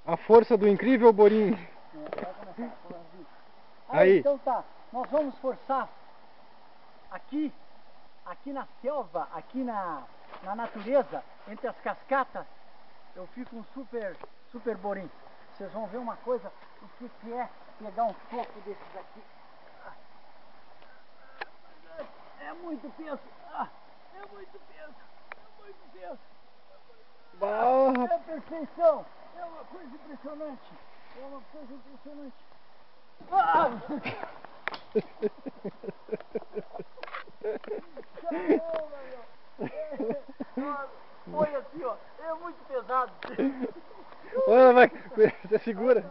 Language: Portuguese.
A força do incrível Borim. Vai começar. Aí. Então tá, nós vamos forçar aqui na selva, aqui na natureza, entre as cascatas, eu fico um super Borim. Vocês vão ver uma coisa, o que é pegar um toco desses aqui. É muito peso, é muito peso, é muito peso. É perfeição, é uma coisa impressionante, é uma coisa impressionante. Caramba, meu! Olha assim, ó, é muito pesado. Olha, vai, você segura.